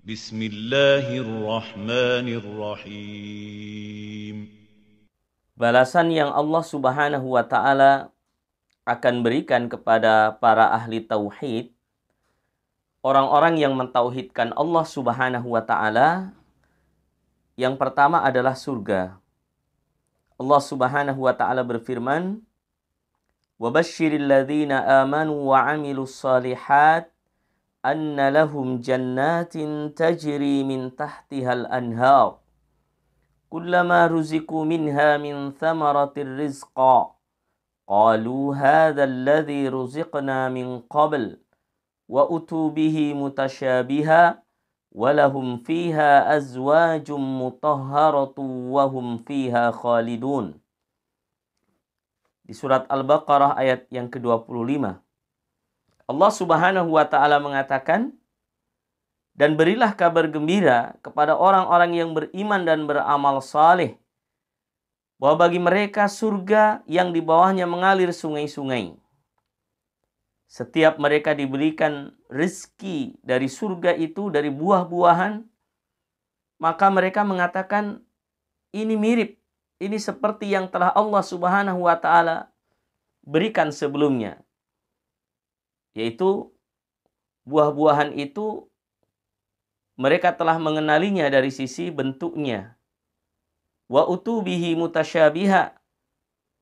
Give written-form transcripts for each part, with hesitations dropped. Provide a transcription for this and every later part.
Bismillahirrahmanirrahim. Balasan yang Allah Subhanahu wa Ta'ala akan berikan kepada para ahli tauhid, orang-orang yang mentauhidkan Allah Subhanahu wa Ta'ala, yang pertama adalah surga. Allah Subhanahu wa Ta'ala berfirman, "Wabashshiril ladzina amanu wa 'amilus shalihat anna lahum jannatin tajri min tahtihal anhar. Kullama ruziku minha min thamaratir rizqa qalu hadha alladhi ruziqna min qabl wa utu bihi mutasyabiha wa lahum fiha azwajum mutahharatu wa hum fiha khalidun." Di surat Al-Baqarah ayat yang ke-25. Allah Subhanahu wa Ta'ala mengatakan, "Dan berilah kabar gembira kepada orang-orang yang beriman dan beramal saleh, bahwa bagi mereka surga yang di bawahnya mengalir sungai-sungai. Setiap mereka diberikan rezeki dari surga itu, dari buah-buahan, maka mereka mengatakan, ini mirip, ini seperti yang telah Allah Subhanahu wa Ta'ala berikan sebelumnya. Yaitu buah-buahan itu mereka telah mengenalinya dari sisi bentuknya. Wa utubihi mutasyabiha.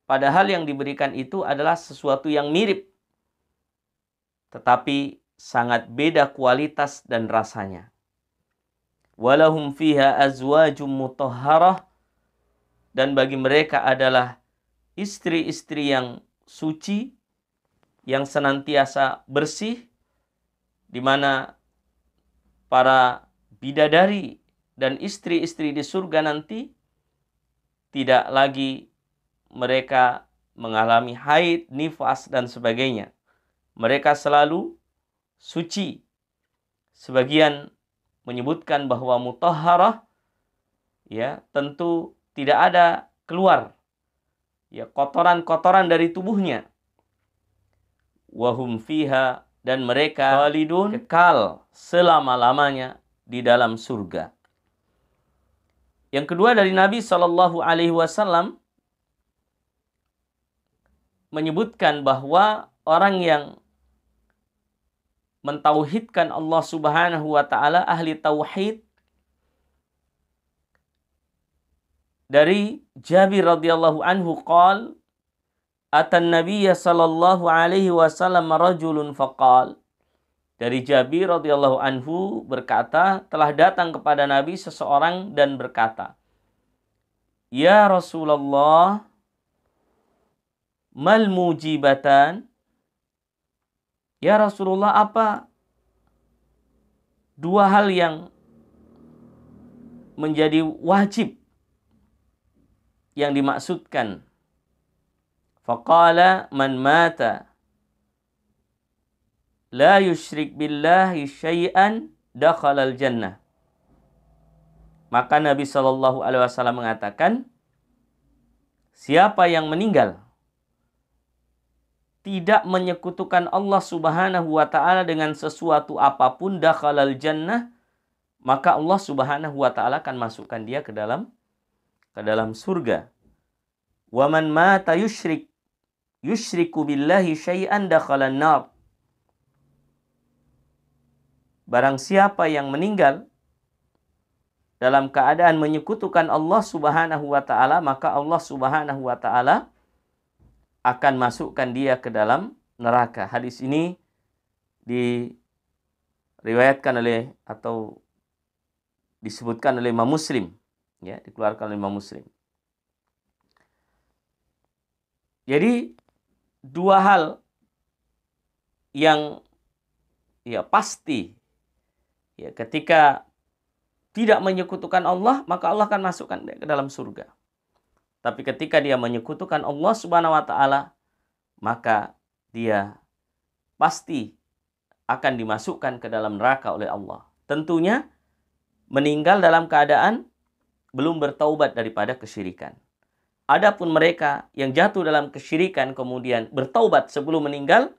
Padahal yang diberikan itu adalah sesuatu yang mirip, tetapi sangat beda kualitas dan rasanya. Walahum fiha azwajum mutahharah. Dan bagi mereka adalah istri-istri yang suci, yang senantiasa bersih, di mana para bidadari dan istri-istri di surga nanti tidak lagi mereka mengalami haid, nifas, dan sebagainya. Mereka selalu suci. Sebagian menyebutkan bahwa mutahharah, ya, tentu tidak ada keluar, ya, kotoran-kotoran dari tubuhnya. Wahum fiha, dan mereka khalidun, kekal selama-lamanya di dalam surga. Yang kedua dari Nabi SAW menyebutkan bahwa orang yang mentauhidkan Allah Subhanahu wa Ta'ala, ahli tauhid, dari Jabir radhiyallahu anhu qala, atan nabiyya sallallahu alaihi wasallam rajulun faqal. Dari Jabir radhiyallahu anhu berkata, telah datang kepada Nabi seseorang dan berkata, "Ya Rasulullah, mal mujibatan?" Ya Rasulullah, apa dua hal yang menjadi wajib yang dimaksudkan? Faqala man mata la yusyrik billahi syai'an dakhalal jannah. Maka Nabi SAW mengatakan, siapa yang meninggal tidak menyekutukan Allah Subhanahu wa Ta'ala dengan sesuatu apapun, dakhalal jannah, maka Allah Subhanahu wa Ta'ala akan masukkan dia ke dalam surga. Wa man mata yusyriku billahi syai'an dakhalan nar. Barang siapa yang meninggal dalam keadaan menyekutukan Allah Subhanahu wa Ta'ala, maka Allah Subhanahu wa Ta'ala akan masukkan dia ke dalam neraka. Hadis ini diriwayatkan oleh atau disebutkan oleh Imam Muslim, ya, dikeluarkan oleh Imam Muslim. Jadi dua hal yang, ya, pasti, ya, ketika tidak menyekutukan Allah, maka Allah akan masukkan dia ke dalam surga. Tapi ketika dia menyekutukan Allah Subhanahu wa Ta'ala, maka dia pasti akan dimasukkan ke dalam neraka oleh Allah. Tentunya meninggal dalam keadaan belum bertaubat daripada kesyirikan. Adapun mereka yang jatuh dalam kesyirikan kemudian bertaubat sebelum meninggal,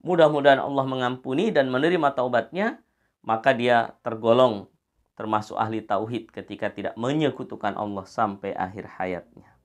mudah-mudahan Allah mengampuni dan menerima taubatnya, maka dia tergolong termasuk ahli tauhid ketika tidak menyekutukan Allah sampai akhir hayatnya.